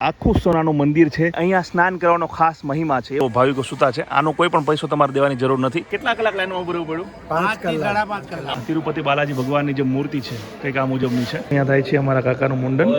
આખું સોનાનું મંદિર છે। અહીંયા સ્નાન કરવાનો ખાસ મહિમા છે। એવો ભાવિકો સુતા છે। આનો કોઈ પણ પૈસો તમારે દેવાની જરૂર નથી। કેટલા કલાક લાઈનમાં ઉભું રહેવું પડ્યું? 5 કલાક। તિરુપતિ બાલાજી ભગવાનની જે મૂર્તિ છે કંઈક આ મુજબની છે। અહીંયા થાય છે અમારા કાકાનું મુંડન।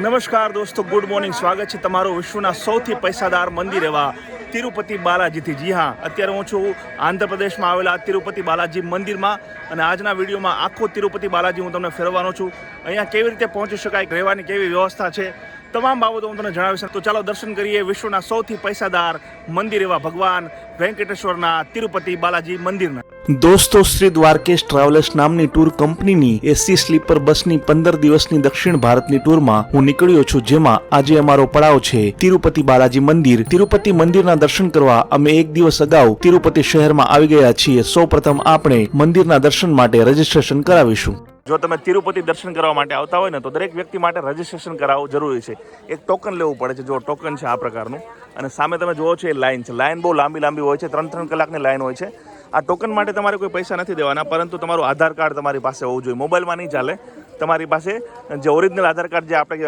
નમસ્કાર દોસ્તો, ગુડ મોર્નિંગ। સ્વાગત છે તમારું વિશ્વના સૌથી પૈસાદાર મંદિર એવા તિરુપતિ બાલાજીથી। જી હા, અત્યારે હું છું આંધ્રપ્રદેશમાં આવેલા તિરુપતિ બાલાજી મંદિરમાં અને આજના વિડીયોમાં આખો તિરુપતિ બાલાજી હું તમને ફેરવવાનો છું। અહીંયા કેવી રીતે પહોંચી શકાય, રહેવાની કેવી વ્યવસ્થા છે, તમામ બાબતો હું તમને જણાવીશ। તો ચાલો દર્શન કરીએ વિશ્વના સૌથી પૈસાદાર મંદિર એવા ભગવાન વેંકટેશ્વરના તિરુપતિ બાલાજી મંદિરના। દોસ્તો, શ્રી દ્વારકેશ ટ્રાવેલર્સ નામની ટૂર કંપનીની એસી સ્લીપર બસની 15 દિવસની દક્ષિણ ભારતની ટૂરમાં હું નીકળ્યો છું, જેમાં આજે અમારો પડાવ છે તિરુપતિ બાલાજી મંદિર। તિરુપતિ મંદિરના દર્શન કરવા અમે એક દિવસ અગાઉ તિરુપતિ શહેરમાં આવી ગયા છીએ। સૌપ્રથમ આપણે મંદિરના દર્શન માટે રજીસ્ટ્રેશન કરાવીશું। જો તમે તિરુપતિ દર્શન કરવા માટે આવતા હોય ને તો દરેક વ્યક્તિ માટે રજીસ્ટ્રેશન કરાવવું જરૂરી છે। એક ટોકન લેવું પડે છે। જો ટોકન છે આ પ્રકારનું, અને સામે તમે જુઓ છો એ લાઈન છે। લાઈન બહુ લાંબી હોય છે, 3 કલાકની લાઈન હોય છે। આ ટોકન માટે તમારે કોઈ પૈસા નથી દેવાના, પરંતુ તમારું આધાર કાર્ડ તમારી પાસે હોવું જોઈએ। મોબાઈલમાં નહીં ચાલે, તમારી પાસે જે ઓરિજિનલ આધાર કાર્ડ, જે આપણે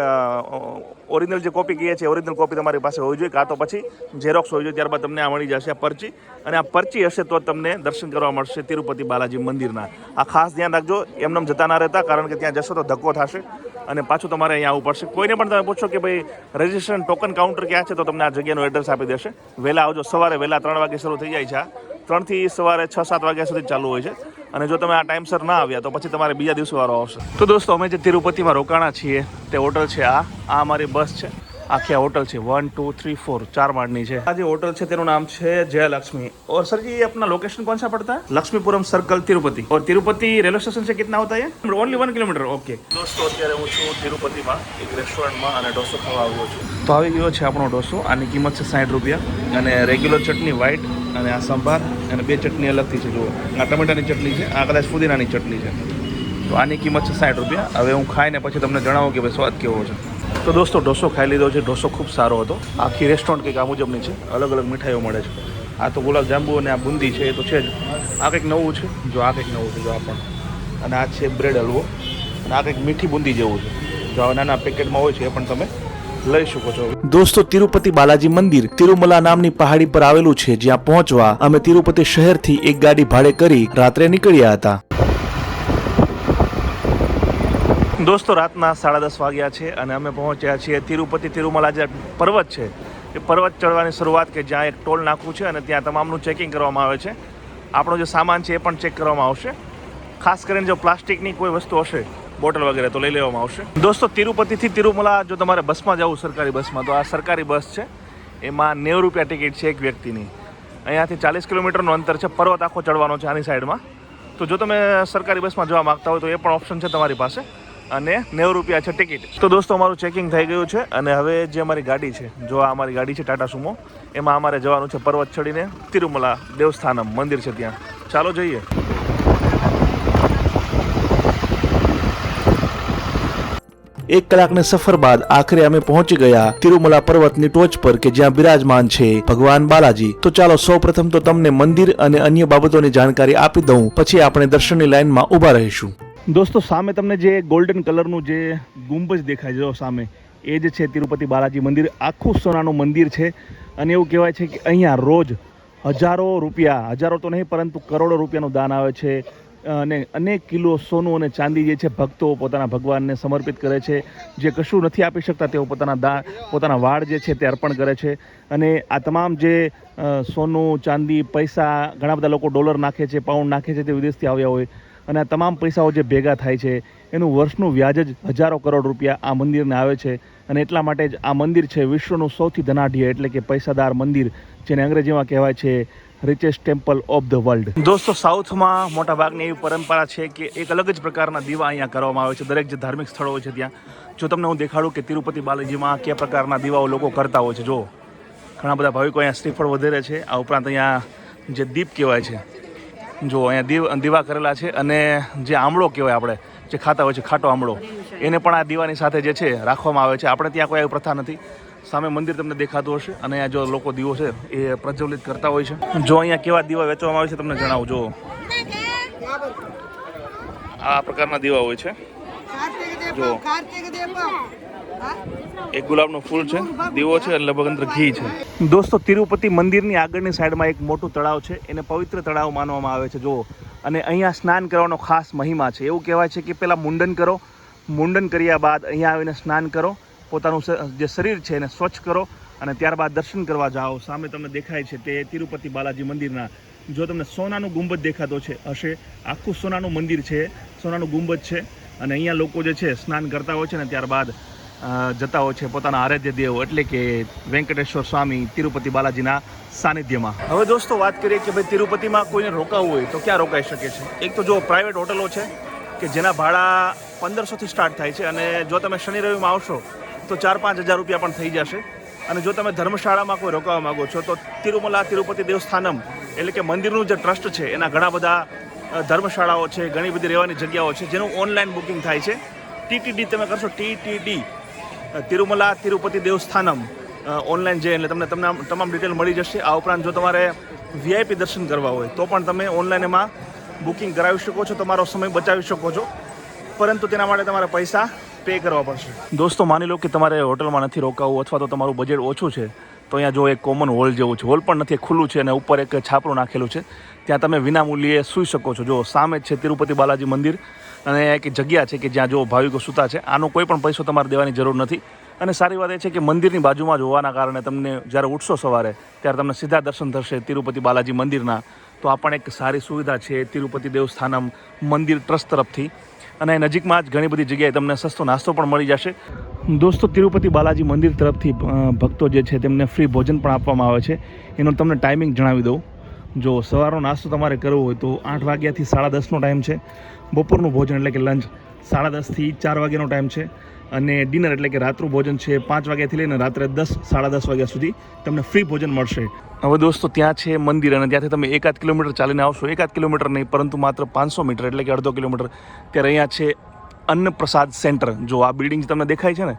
ઓરિજિનલ જે કોપી કહીએ છીએ, ઓરિજિનલ કોપી તમારી પાસે હોવી જોઈએ, કાં તો પછી ઝેરોક્સ હોવી જોઈએ। ત્યારબાદ તમને આ મળી જશે આ પર્ચી, અને આ પર્ચી હશે તો તમને દર્શન કરવા મળશે તિરુપતિ બાલાજી મંદિરના। આ ખાસ ધ્યાન રાખજો, એમને જતા ના રહેતા, કારણ કે ત્યાં જશો તો ધક્કો થશે અને પાછું તમારે અહીંયા આવવું પડશે। કોઈને પણ તમે પૂછો કે ભાઈ રજીસ્ટ્રેશન ટોકન કાઉન્ટર ક્યાં છે, તો તમને આ જગ્યાનું એડ્રેસ આપી દેશે। વહેલા આવજો, સવારે વહેલા 3 વાગે શરૂ થઈ જાય છે। 3 થી સવારે 6-7 વાગ્યા સુધી ચાલુ હોય છે, અને જો તમે આ ટાઈમસર ના આવ્યા તો પછી તમારે બીજા દિવસે વારો આવશે। તો દોસ્તો, અમે જે તિરુપતિમાં રોકાણા છીએ તે હોટલ છે આ અમારી બસ છે। आखिया होटल है 1 2 3 4 4 माड़नी है। आज होटल है तेरू नाम है जय लक्ष्मी। और सर जी, ये अपना लोकेशन कौन सा पड़ता है? लक्ष्मीपुरम सर्कल तिरुपति। और तिरुपति रेलवे स्टेशन से कितना होता है? Only 1 kilometre. ओके दोस्तों, अत्यारे हूँ छूँ तिरुपति में एक रेस्टोरंट में અને ડોસો ખાવા આવ્યો છું। તો આવી ગયો છે આપણો ડોસો। આની કિંમત છે 60 રૂપિયા, અને રેગ્યુલર ચટણી વ્હાઈટ, અને આ સંભાર, અને 2 ચટણી અલગથી છે। જુઓ, આ ટમેટાની ચટણી છે, આ કદાચ ફુદીનાની ચટણી છે। તો આની કિંમત છે 60 રૂપિયા। હવે હું ખાઈને પછી તમને જણાવું કે ભાઈ સ્વાદ કેવો છે। તો દોસ્તો, ડોસો ખાઈ લીધો છે। ડોસો ખૂબ સારો હતો। આખી રેસ્ટોરન્ટ કંઈક આ મુજબની છે, અલગ અલગ મીઠાઈઓ મળે છે। આ તો ગુલાબજાંબુ અને આ બુંદી છે, એ તો છે જ। આ કંઈક નવું છે, જો આ કંઈક નવું છે, જો આ પણ, અને આ છે બ્રેડ હલવો, અને આ કંઈક મીઠી બુંદી જેવું છે, જો આ નાના પેકેટમાં હોય છે, એ પણ તમે લઈ શકો છો। દોસ્તો, તિરુપતિ બાલાજી મંદિર તિરુમલા નામની પહાડી પર આવેલું છે, જ્યાં પહોંચવા અમે તિરુપતિ શહેરથી એક ગાડી ભાડે કરી રાત્રે નીકળ્યા હતા। દોસ્તો, રાતના 10:30 વાગ્યા છે, અને અમે પહોંચ્યા છીએ તિરુપતિ તિરુમલા જે પર્વત છે, એ પર્વત ચડવાની શરૂઆત, કે જ્યાં એક ટોલ નાકું છે, અને ત્યાં તમામનું ચેકિંગ કરવામાં આવે છે। આપણો જે સામાન છે એ પણ ચેક કરવામાં આવશે। ખાસ કરીને જો પ્લાસ્ટિકની કોઈ વસ્તુ હશે, બોટલ વગેરે, તો લઈ લેવામાં આવશે। દોસ્તો, તિરુપતિથી તિરુમલા જો તમારે બસમાં જવું, સરકારી બસમાં, તો આ સરકારી બસ છે। એમાં 90 રૂપિયા ટિકિટ છે એક વ્યક્તિની। અહીંયાથી 40 કિલોમીટરનું અંતર છે। પર્વત આખો ચડવાનો છે આની સાઈડમાં। તો જો તમે સરકારી બસમાં જવા માગતા હોય તો એ પણ ઓપ્શન છે તમારી પાસે, અને 90 રૂપિયા છે ટિકિટ। તો દોસ્તો, અમારું ચેકિંગ થઈ ગયું છે, અને હવે જે અમારી ગાડી છે, જો આ અમારી ગાડી છે ટાટા સુમો, એમાં અમારે જવાનું છે પર્વત ચડીને તિરુમલા દેવસ્થાનમ મંદિર છે ત્યાં। ચાલો જઈએ। 1 કલાકની સફર બાદ આખરે અમે પહોંચી ગયા તિરુમલા પર્વતની ટોચ પર, કે જ્યાં બિરાજમાન છે ભગવાન બાલાજી। તો ચાલો સૌપ્રથમ તો તમને મંદિર અને અન્ય બાબતોની જાણકારી આપી દઉં, પછી આપણે દર્શનની લાઈનમાં ઊભા રહીશું। દોસ્તો, સામે તમને જે ગોલ્ડન કલરનું જે ગુંબજ દેખાય છે સામે, એ જ છે તિરુપતિ બાલાજી મંદિર। આખું સોનાનું મંદિર છે, અને એવું કહેવાય છે કે અહીંયા રોજ હજારો રૂપિયા, હજારો તો નહીં પરંતુ કરોડો રૂપિયાનું દાન આવે છે, અને અનેક કિલો સોનું અને ચાંદી જે છે ભક્તો પોતાના ભગવાનને સમર્પિત કરે છે। જે કશું નથી આપી શકતા તેઓ પોતાના વાળ જે છે તે અર્પણ કરે છે। અને આ તમામ જે સોનું, ચાંદી, પૈસા, ઘણા બધા લોકો ડોલર નાખે છે, પાઉન્ડ નાખે છે, તે વિદેશથી આવ્યા હોય, અને આ તમામ પૈસાઓ જે ભેગા થાય છે એનું વર્ષનું વ્યાજ જ હજારો કરોડ રૂપિયા આ મંદિરને આવે છે। અને એટલા માટે જ આ મંદિર છે વિશ્વનું સૌથી ધનાઢ્ય, એટલે કે પૈસાદાર મંદિર, જેને અંગ્રેજીમાં કહેવાય છે richest temple of the world. દોસ્તો, સાઉથમાં મોટા ભાગની એવી પરંપરા છે કે એક અલગ જ પ્રકારના દીવા અહીંયા કરવામાં આવે છે દરેક જે ધાર્મિક સ્થળો હોય છે ત્યાં। જો તમને હું દેખાડું કે તિરુપતિ બાલાજીમાં કયા પ્રકારના દીવાઓ લોકો કરતા હોય છે, જો ઘણા બધા ભાવિકો અહીંયા શ્રીફળ વધારે છે। આ ઉપરાંત અહીંયા જે દીપ કહેવાય છે, જો અહીંયા દીવા કરેલા છે, અને જે આમળો કહેવાય આપણે જે ખાતા હોય છે, ખાટો આમળો, એને પણ આ દીવાની સાથે જે છે રાખવામાં આવે છે। આપણે ત્યાં કોઈ એવી પ્રથા નથી। સામે મંદિર તમને દેખાતું હશે, અને અહીંયા જો લોકો દીવો છે એ પ્રજ્વલિત કરતા હોય છે। જો અહીંયા કેવા દીવા વેચવામાં આવે છે તમને જણાવું। જો આ પ્રકારના દીવા હોય છે, જો એક ગુલાબનું ફૂલ છે, દીવો છે અને લગભગ અંદર ઘી છે. દોસ્તો તિરુપતિ મંદિરની આગળની સાઈડમાં એક મોટું તળાવ છે, એને પવિત્ર તળાવ માનવામાં આવે છે. જુઓ, અને અહીંયા સ્નાન કરવાનો ખાસ મહિમા છે. એવું કહેવાય છે કે પહેલાં મુંડન કરો, મુંડન કર્યા બાદ અહીંયા આવીને સ્નાન કરો, પોતાનું જે શરીર છે એને સ્વચ્છ કરો અને ત્યારબાદ દર્શન કરવા જાઓ. સામે તમને દેખાય છે તે તિરુપતિ બાલાજી મંદિરના, જો તમને સોનાનું ગુંબજ દેખાતો છે હશે, આખું સોનાનું મંદિર છે, સોનાનું ગુંબજ છે. અને અહીંયા લોકો જે છે સ્નાન કરતા હોય છે ને ત્યારબાદ જતા હોય છે પોતાના આરાધ્ય દેવ એટલે કે વેંકટેશ્વર સ્વામી તિરુપતિ બાલાજીના સાનિધ્યમાં. હવે દોસ્તો વાત કરીએ કે ભાઈ તિરુપતિમાં કોઈને રોકાવું હોય તો ક્યાં રોકાઈ શકે છે. એક તો જો પ્રાઇવેટ હોટલો છે કે જેના ભાડા 1500થી સ્ટાર્ટ થાય છે, અને જો તમે શનિ રવિમાં આવશો તો 4-5 હજાર રૂપિયા પણ થઈ જશે. અને જો તમે ધર્મશાળામાં કોઈ રોકાવા માગો છો તો તિરુમલા તિરુપતિ દેવસ્થાનમ એટલે કે મંદિરનું જે ટ્રસ્ટ છે એના ઘણા બધા ધર્મશાળાઓ છે, ઘણી બધી રહેવાની જગ્યાઓ છે જેનું ઓનલાઈન બુકિંગ થાય છે. TTD તમે કરશો, TTD તિરુમલા તિરુપતિ દેવસ્થાનમ ઓનલાઈન જે એટલે તમને તમામ ડિટેલ મળી જશે. આ ઉપરાંત જો તમારે VIP દર્શન કરવા હોય તો પણ તમે ઓનલાઈન એમાં બુકિંગ કરાવી શકો છો, તમારો સમય બચાવી શકો છો, પરંતુ તેના માટે તમારે પૈસા પે કરવા પડશે. દોસ્તો માની લો કે તમારે હોટલમાં નથી રોકાવું અથવા તો તમારું બજેટ ઓછું છે તો અહીંયા જો એક કોમન હોલ જેવું છે, હોલ પણ નથી, ખુલ્લું છે અને ઉપર એક છાપરું નાખેલું છે, ત્યાં તમે વિના મૂલ્યે સૂઈ શકો છો. જો સામે જ છે તિરુપતિ બાલાજી મંદિર અને એક જગ્યા છે કે જ્યાં જો ભાવિકો સૂતા છે. આનો કોઈ પણ પૈસો તમારે દેવાની જરૂર નથી. અને સારી વાત એ છે કે મંદિરની બાજુમાં જ હોવાના કારણે તમને જ્યારે ઉઠશો સવારે ત્યારે તમને સીધા દર્શન થશે તિરુપતિ બાલાજી મંદિરના. તો આ પણ એક સારી સુવિધા છે તિરુપતિ દેવસ્થાનમ મંદિર ટ્રસ્ટ તરફથી. અને નજીકમાં જ ઘણી બધી જગ્યાએ તમને સસ્તો નાસ્તો પણ મળી જશે. દોસ્તો તિરુપતિ બાલાજી મંદિર તરફથી ભક્તો જે છે તેમને ફ્રી ભોજન પણ આપવામાં આવે છે. એનો તમને ટાઈમિંગ જણાવી દઉં. જો સવારનો નાસ્તો તમારે કરવો હોય તો 8 વાગ્યાથી 10:30નો ટાઈમ છે. બપોરનું ભોજન એટલે કે લંચ 10:30થી 4 વાગ્યાનો ટાઈમ છે. અને ડિનર એટલે કે રાત્રનું ભોજન છે 5 વાગ્યાથી લઈને રાત્રે 10-10:30 વાગ્યા સુધી તમને ફ્રી ભોજન મળશે. હવે દોસ્તો ત્યાં છે મંદિર અને ત્યાંથી તમે 1-8 કિલોમીટર ચાલીને આવશો, 1-8 કિલોમીટર નહીં પરંતુ માત્ર 500 મીટર એટલે કે અડધો કિલોમીટર, ત્યારે અહીંયા છે અન્નપ્રસાદ સેન્ટર. જો આ બિલ્ડિંગ તમને દેખાય છે ને,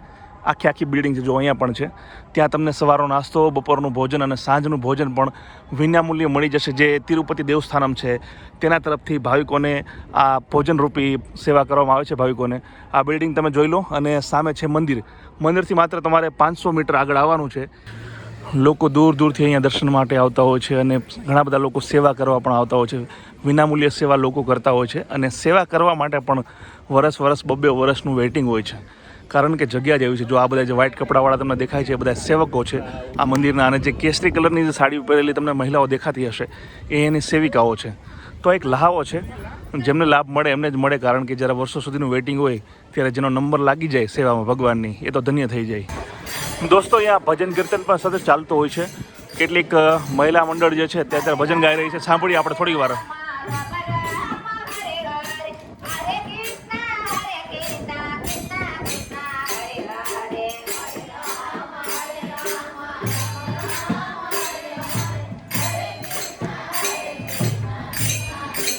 આખી બિલ્ડિંગ છે, જો અહીંયા પણ છે. ત્યાં તમને સવારનો નાસ્તો, બપોરનું ભોજન અને સાંજનું ભોજન પણ વિનામૂલ્યે મળી જશે. જે તિરુપતિ દેવસ્થાનમ છે તેના તરફથી ભાવિકોને આ ભોજનરૂપી સેવા કરવામાં આવે છે ભાવિકોને. આ બિલ્ડિંગ તમે જોઈ લો અને સામે છે મંદિર. મંદિરથી માત્ર તમારે 500 મીટર આગળ આવવાનું છે. લોકો દૂર દૂરથી અહીંયા દર્શન માટે આવતા હોય છે અને ઘણા બધા લોકો સેવા કરવા પણ આવતા હોય છે. વિનામૂલ્યે સેવા લોકો કરતા હોય છે અને સેવા કરવા માટે પણ વરસ 2-2 વર્ષનું વેઇટિંગ હોય છે, કારણ કે જગ્યા જ એવી છે. જો આ બધા જે વ્હાઇટ કપડાવાળા તમને દેખાય છે એ બધા સેવકો છે આ મંદિરના, અને જે કેસરી કલરની જે સાડી પહેરેલી તમને મહિલાઓ દેખાતી હશે એ એની સેવિકાઓ છે. તો એક લહાવો છે, જેમને લાભ મળે એમને જ મળે, કારણ કે જ્યારે વર્ષો સુધીનું વેઇટિંગ હોય ત્યારે જેનો નંબર લાગી જાય સેવામાં ભગવાનની એ તો ધન્ય થઈ જાય. દોસ્તો અહીંયા ભજન કીર્તન પણ સતત ચાલતો હોય છે. કેટલીક મહિલા મંડળ જે છે તે અત્યારે ભજન ગાઈ રહી છે. સાંભળીએ આપણે થોડી વાર.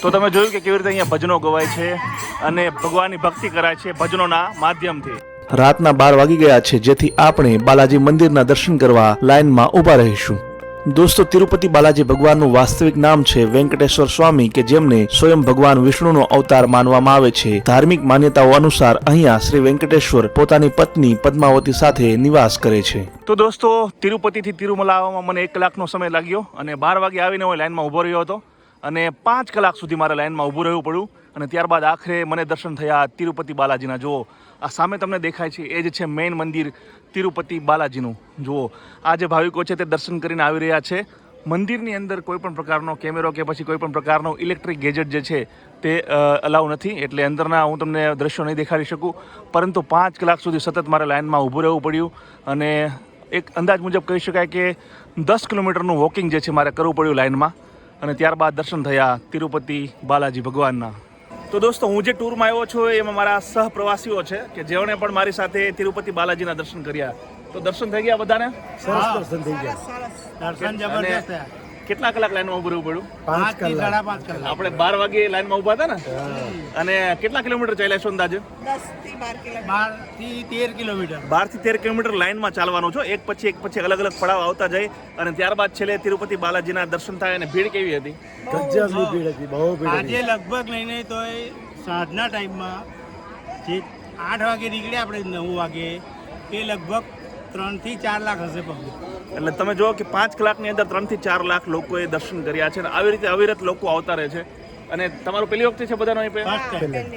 તો તમે જોયું કે કેવી રીતે અહીંયા ભજનો ગવાય છે અને ભગવાનની ભક્તિ કરાય છે ભજનોના માધ્યમથી. રાતના 12 વાગી ગયા છે, જેથી આપણે બાલાજી મંદિરના દર્શન કરવા લાઇનમાં ઊભા રહીશું. દોસ્તો તિરુપતિ બાલાજી ભગવાનનું વાસ્તવિક નામ છે વેંકટેશ્વર સ્વામી, કે જેમને સ્વયં ભગવાન વિષ્ણુનો અવતાર માનવામાં આવે છે. ધાર્મિક માન્યતાઓ અનુસાર અહીંયા શ્રી વેંકટેશ્વર પોતાની પત્ની પદ્માવતી સાથે નિવાસ કરે છે. તો દોસ્તો તિરુપતિથી તિરુમલા આવવામાં મને 1 કલાકનો સમય લાગ્યો અને 12 વાગે આવીને હું લાઇનમાં ઊભો રહ્યો હતો અને 5 કલાક સુધી મારે લાઇનમાં ઊભું રહેવું પડ્યું. અને ત્યારબાદ આખરે મને દર્શન થયા તિરુપતિ બાલાજીના. જુઓ આ સામે તમને દેખાય છે એ જ છે મેઇન મંદિર તિરુપતિ બાલાજીનું. જુઓ આ જે ભાવિકો છે તે દર્શન કરીને આવી રહ્યા છે. મંદિરની અંદર કોઈ પણ પ્રકારનો કેમેરો કે પછી કોઈ પણ પ્રકારનો ઇલેક્ટ્રિક ગેજેટ જે છે તે અલાઉ નથી, એટલે અંદરના હું તમને દ્રશ્યો નહીં દેખાડી શકું. પરંતુ 5 કલાક સુધી સતત મારે લાઇનમાં ઊભું રહેવું પડ્યું અને એક અંદાજ મુજબ કહી શકાય કે 10 કિલોમીટરનું વોકિંગ જે છે મારે કરવું પડ્યું લાઇનમાં. અને ત્યારબાદ દર્શન થયા તિરુપતિ બાલાજી ભગવાનના. તો દોસ્તો હું જે ટૂરમાં આવ્યો છું એમાં મારા સહપ્રવાસીઓ છે કે જેઓને પણ મારી સાથે તિરુપતિ બાલાજીના દર્શન કર્યા. તો દર્શન થઈ ગયા બધાને? સરસ દર્શન થઈ ગયા. દર્શન જબરદસ્ત થયા. કેટલા કલાક લાઈનમાં ઉભું રહેવું પડ્યું? 5 કલાક. 5.5 કલાક. આપણે 12 વાગે લાઈનમાં ઉભા હતા ને, અને કેટલા કિલોમીટર ચાલ્યા છો અંદાજે? 12 થી 13 કિલોમીટર. 12 થી 13 કિલોમીટર લાઈનમાં ચાલવાનું છો, એક પછી અલગ અલગ પડાવ આવતા જાય અને ત્યારબાદ છેલ્લે તિરુપતિ બાલાજીના દર્શન થાય. અને ભીડ કેવી હતી? ગજબની ભીડ હતી, બહુ ભીડ. આજે લગભગ લઈને તો સાંજના ટાઈમમાં જે 8 વાગે નીકળ્યા આપણે 9 વાગે એ લગભગ 3 થી 4 લાખ હશે પબ્લિક. એટલે તમે જો કે 5 કલાકની અંદર 3 થી 4 લાખ લોકોએ દર્શન કર્યા છે અને આવી રીતે અવિરત લોકો આવતા રહે છે. અને તમારું પહેલી વખતે છે બધાનો અહીં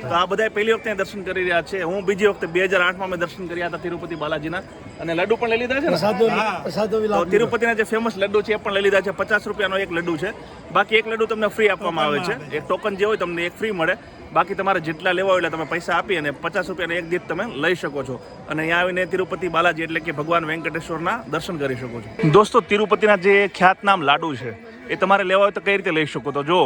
તો આ બધા પહેલી વખતે દર્શન કરી રહ્યા છે. હું બીજી વખતે 2008માં મેં દર્શન કર્યા હતા તિરુપતિ બાલાજીના અને લડ્ડુ પણ લઈ લીધા છે ને. તો તિરુપતિના જે ફેમસ લડ્ડુ છે એ પણ લઈ લીધા છે. 50 રૂપિયાનો એક લડ્ડુ છે. બાકી એક લડ્ડુ તમને ફ્રી આપવામાં આવે છે. એક ટોકન જે હોય તમને એક ફ્રી મળે. બાકી તમારે જેટલા લેવા હોય એટલે તમે પૈસા આપી અને 50 રૂપિયાનો એક દીઠ તમે લઈ શકો છો અને અહીંયા આવીને તિરુપતિ બાલાજી એટલે કે ભગવાન વેંકટેશ્વરના દર્શન કરી શકો છો. દોસ્તો તિરુપતિના જે ખ્યાતનામ લાડુ છે એ તમારે લેવા હોય તો કઈ રીતે લઈ શકો? તો જો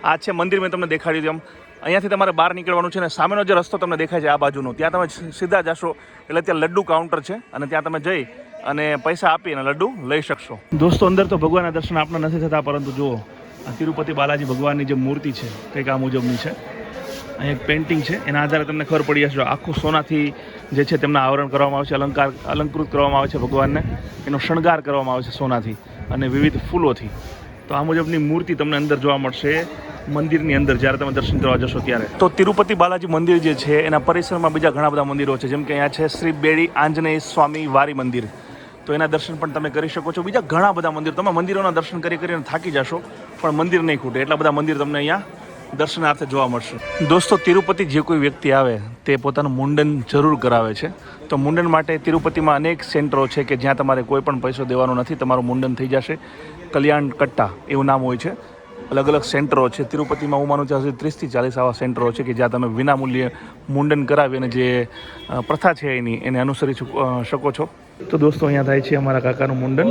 આ છે મંદિર, મેં તમને દેખાડ્યું એમ. અહીંયાથી તમારે બહાર નીકળવાનું છે ને સામેનો જે રસ્તો તમને દેખાય છે આ બાજુનો, ત્યાં તમે સીધા જશો એટલે ત્યાં લડ્ડુ કાઉન્ટર છે અને ત્યાં તમે જઈ અને પૈસા આપી અને લડ્ડુ લઈ શકશો. દોસ્તો અંદર તો ભગવાનના દર્શન આપણા નથી થતા, પરંતુ જુઓ આ તિરુપતિ બાલાજી ભગવાનની જે મૂર્તિ છે કંઈક આ મુજબની છે. અહીં એક પેઇન્ટિંગ છે, એના આધારે તમને ખબર પડી જશે. આખું સોનાથી જે છે તેમના આવરણ કરવામાં આવે છે, અલંકૃત કરવામાં આવે છે ભગવાનને, એનો શણગાર કરવામાં આવે છે સોનાથી અને વિવિધ ફૂલોથી. તો આ મુજબની મૂર્તિ તમને અંદર જોવા મળશે મંદિરની અંદર જ્યારે તમે દર્શન કરવા જશો ત્યારે. તો તિરુપતિ બાલાજી મંદિર જે છે એના પરિસરમાં બીજા ઘણા બધા મંદિરો છે, જેમ કે અહીંયા છે શ્રી બેડી આંજનેય સ્વામી વારી મંદિર. તો એના દર્શન પણ તમે કરી શકો છો. બીજા ઘણા બધા મંદિર, તમે મંદિરોના દર્શન કરીને થાકી જશો પણ મંદિર નહીં ખૂટે એટલા બધા મંદિર તમને અહીંયા દર્શનાર્થે જોવા મળશે. દોસ્તો તિરુપતિ જે કોઈ વ્યક્તિ આવે તે પોતાનું મુંડન જરૂર કરાવે છે. તો મુંડન માટે તિરુપતિમાં અનેક સેન્ટરો છે કે જ્યાં તમારે કોઈ પણ પૈસો દેવાનો નથી, તમારું મુંડન થઈ જશે. કલ્યાણ કટ્ટા એવું નામ હોય છે. અલગ અલગ સેન્ટરો છે તિરુપતિમાં. હું માનું ત્યાં સુધી 30 થી 40 આવા સેન્ટરો છે કે જ્યાં તમે વિનામૂલ્યે મુંડન કરાવી અને જે પ્રથા છે એને અનુસરી શકો છો. તો દોસ્તો અહીંયા થાય છે અમારા કાકાનું મુંડન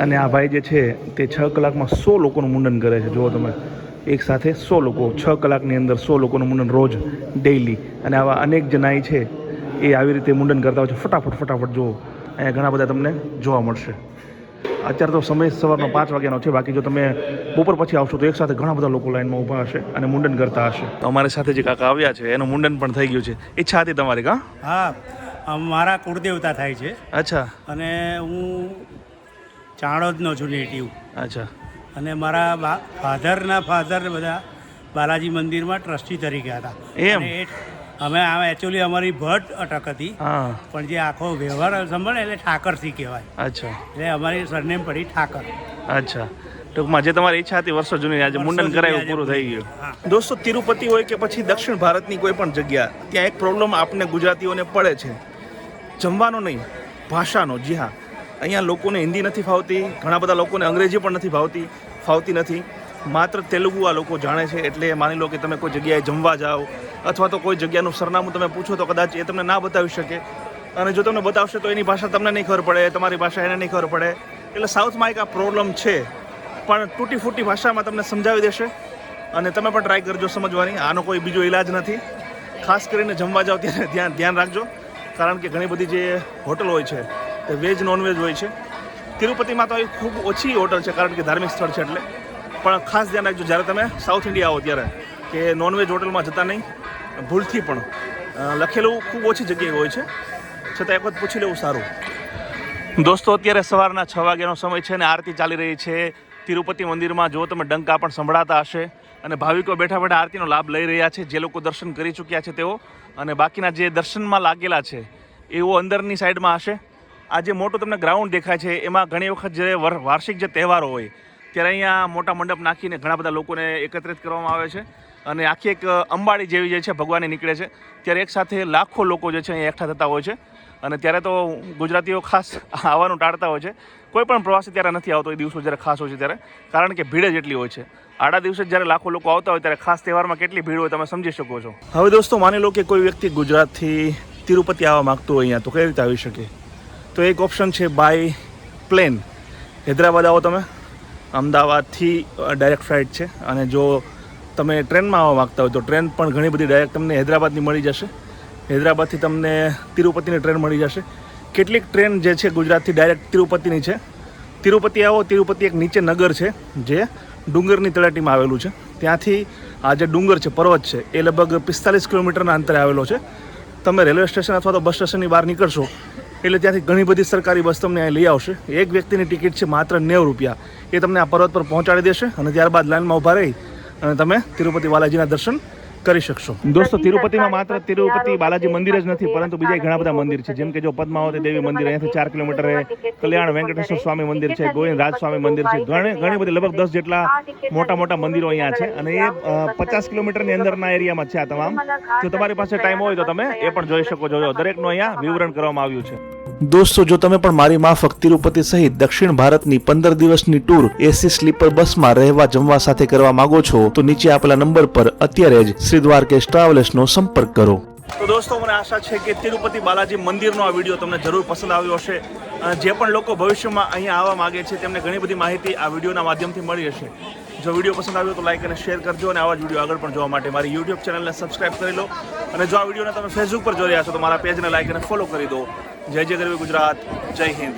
અને આ ભાઈ જે છે તે 6 કલાકમાં 100 લોકોનું મુંડન કરે છે. જુઓ તમે, એક સાથે 100 લોકો, 6 કલાકની અંદર 100 લોકોનું મુંડન રોજ ડેઇલી. અને આવા અનેક જણાઈ છે એ આવી રીતે મુંડન કરતા હોય છે ફટાફટ. જુઓ અહીંયા ઘણા બધા તમને જોવા મળશે. અત્યારે તો સમય સવારનો 5 વાગ્યાનો છે, બાકી જો તમે બપોર પછી આવશો તો એક સાથે ઘણા બધા લોકો લાઈનમાં ઊભા હશે અને મુંડન કરતા હશે. તો અમારી સાથે જે કાકા આવ્યા છે એનું મુંડન પણ થઈ ગયું છે. ઈચ્છા હતી તમારી? હા, મારા કુળદેવતા થાય છે. અચ્છા. અને હું ચાણોદનો છું નેટિવ. અચ્છા. અને મારા ફાધરના ફાધર બધા બાલાજી મંદિરમાં ટ્રસ્ટી તરીકે હતા. એમ? અમે એકચ્યુઅલી અમારી ભટ્ટ અટક હતી, પણ જે આખો વ્યવહાર સંભાળે એટલે ઠાકરથી કહેવાય. અચ્છા. એટલે અમારી સરનેમ પડી ઠાકર. અચ્છા. ટૂંકમાં જે તમારી ઈચ્છા હતી વર્ષો જૂની, આજે મુંડન કરાયું, પૂરું થઈ ગયું. દોસ્તો તિરુપતિ હોય કે પછી દક્ષિણ ભારતની કોઈ પણ જગ્યા, ત્યાં એક પ્રોબ્લેમ આપણે ગુજરાતીઓને પડે છે, જમવાનો નહીં, ભાષાનો. જી હા, અહીંયા લોકોને હિન્દી નથી ફાવતી, ઘણા બધા લોકોને અંગ્રેજી પણ નથી ફાવતી નથી. માત્ર તેલુગુ આ લોકો જાણે છે. એટલે માની લો કે તમે કોઈ જગ્યાએ જમવા જાઓ અથવા તો કોઈ જગ્યાનું સરનામું તમે પૂછો તો કદાચ એ તમને ના બતાવી શકે, અને જો તમને બતાવશે તો એની ભાષા તમને નહીં ખબર પડે, તમારી ભાષા એને નહીં ખબર પડે. એટલે સાઉથમાં એક આ પ્રોબ્લેમ છે, પણ તૂટી ફૂટી ભાષામાં તમને સમજાવી દેશે અને તમે પણ ટ્રાય કરજો સમજવાની. આનો કોઈ બીજો ઈલાજ નથી. ખાસ કરીને જમવા જાઓ ત્યારે ધ્યાન રાખજો, કારણ કે ઘણી બધી જે હોટલ હોય છે તે વેજ નોનવેજ હોય છે. તિરુપતિમાં તો ખૂબ ઓછી હોટલ છે, કારણ કે ધાર્મિક સ્થળ છે એટલે. પણ ખાસ ધ્યાન રાખજો જ્યારે તમે સાઉથ ઇન્ડિયા આવો ત્યારે કે નોનવેજ હોટલમાં જતા નહીં ભૂલથી પણ. લખેલું ખૂબ ઓછી જગ્યાએ હોય છે, છતાં એક વખત પૂછી લેવું સારું. દોસ્તો અત્યારે સવારના 6 વાગ્યાનો સમય છે અને આરતી ચાલી રહી છે તિરુપતિ મંદિરમાં. જો તમે ડંકા પણ સંભળાતા હશે અને ભાવિકો બેઠા બેઠા આરતીનો લાભ લઈ રહ્યા છે. જે લોકો દર્શન કરી ચૂક્યા છે તેઓ, અને બાકીના જે દર્શનમાં લાગેલા છે એવો અંદરની સાઈડમાં હશે. આ જે મોટું તમને ગ્રાઉન્ડ દેખાય છે એમાં ઘણી વખત જે વાર્ષિક જે તહેવારો હોય ત્યારે અહીંયા મોટા મંડપ નાખીને ઘણા બધા લોકોને એકત્રિત કરવામાં આવે છે અને આખી એક અંબાડી જેવી જે છે ભગવાનની નીકળે છે. ત્યારે એક સાથે લાખો લોકો જે છે અહીંયા એકઠા થતા હોય છે. અને ત્યારે તો ગુજરાતીઓ ખાસ આવવાનું ટાળતા હોય છે. કોઈ પણ પ્રવાસી ત્યારે નથી આવતો એ દિવસો જ્યારે ખાસ હોય છે ત્યારે, કારણ કે ભીડ જ એટલી હોય છે. આડા દિવસે જ્યારે લાખો લોકો આવતા હોય ત્યારે ખાસ તહેવારમાં કેટલી ભીડ હોય તમે સમજી શકો છો. હવે દોસ્તો માની લો કે કોઈ વ્યક્તિ ગુજરાતથી તિરુપતિ આવવા માગતું હોય અહીંયા, તો કઈ રીતે આવી શકે? તો એક ઓપ્શન છે બાય પ્લેન. હૈદરાબાદ આવો તમે, અમદાવાદથી ડાયરેક્ટ ફ્લાઇટ છે. અને જો તમે ટ્રેનમાં આવવા માગતા હોય તો ટ્રેન પણ ઘણી બધી ડાયરેક્ટ તમને હૈદરાબાદની મળી જશે. હૈદરાબાદથી તમને તિરુપતિની ટ્રેન મળી જશે. કેટલીક ટ્રેન જે છે ગુજરાતથી ડાયરેક્ટ તિરુપતિની છે. તિરુપતિ આવો, તિરુપતિ એક નીચે નગર છે જે ડુંગરની તળેટીમાં આવેલું છે. ત્યાંથી આ જે ડુંગર છે, પર્વત છે, એ લગભગ 45 કિલોમીટરના અંતરે આવેલો છે. તમે રેલવે સ્ટેશન અથવા તો બસ સ્ટેશનની બહાર નીકળશો એટલે ત્યાંથી ઘણી બધી સરકારી બસ તમને અહીં લઈ આવશે. એક વ્યક્તિની ટિકિટ છે માત્ર 90 રૂપિયા. એ તમને આ પર્વત પર પહોંચાડી દેશે અને ત્યારબાદ લાઇનમાં ઊભા રહી અને તમે તિરુપતિ બાલાજીના દર્શન કરી શકશો. દોસ્તો તિરુપતિમાં માત્ર તિરુપતિ બાલાજી મંદિર જ નથી, પરંતુ બીજા ઘણા બધા મંદિર છે, જેમ કે જો પદ્માવતી દેવી મંદિર અહીંયાથી 4 કિલોમીટરે, કલ્યાણ વેંકટેશ્વર સ્વામી મંદિર છે, ગોવિંદ રાજ સ્વામી મંદિર છે, ઘણી બધી લગભગ 10 જેટલા મોટા મંદિરો અહીંયા છે અને એ 50 કિલોમીટરની અંદરના એરિયામાં છે આ તમામ. જો તમારી પાસે ટાઈમ હોય તો તમે એ પણ જોઈ શકો છો. દરેકનું અહીંયા વિવરણ કરવામાં આવ્યું છે. દોસ્તો, જો તમે પણ મારી માફક તિરુપતિ સહિત દક્ષિણ ભારતની 15 દિવસની ટૂર એસી સ્લીપર બસમાં રહેવા જમવા સાથે કરવા માંગો છો તો નીચે આપેલા નંબર પર અત્યારે જ શ્રી દ્વારકેશ ટ્રાવેલર્સનો સંપર્ક કરો. તો દોસ્તો, મને આશા છે કે તિરુપતિ બાલાજી મંદિરનો આ વિડીયો તમને જરૂર પસંદ આવ્યો હશે. જે પણ લોકો ભવિષ્યમાં અહીંયા આવવા માંગે છે તેમને ઘણી બધી માહિતી આ વિડીયોના માધ્યમથી મળી હશે. જો વિડીયો પસંદ આવ્યો તો લાઈક અને શેર કરજો અને આવા જ વિડીયો આગળ પણ જોવા માટે મારી યુટ્યુબ ચેનલને સબસ્ક્રાઇબ કરી લો. અને જો આ વિડીયોને તમે ફેસબુક પર જોઈ રહ્યા છો તો મારા પેજને લાઈક અને ફોલો કરી દો. જય જય ગરવી ગુજરાત, જય હિન્દ.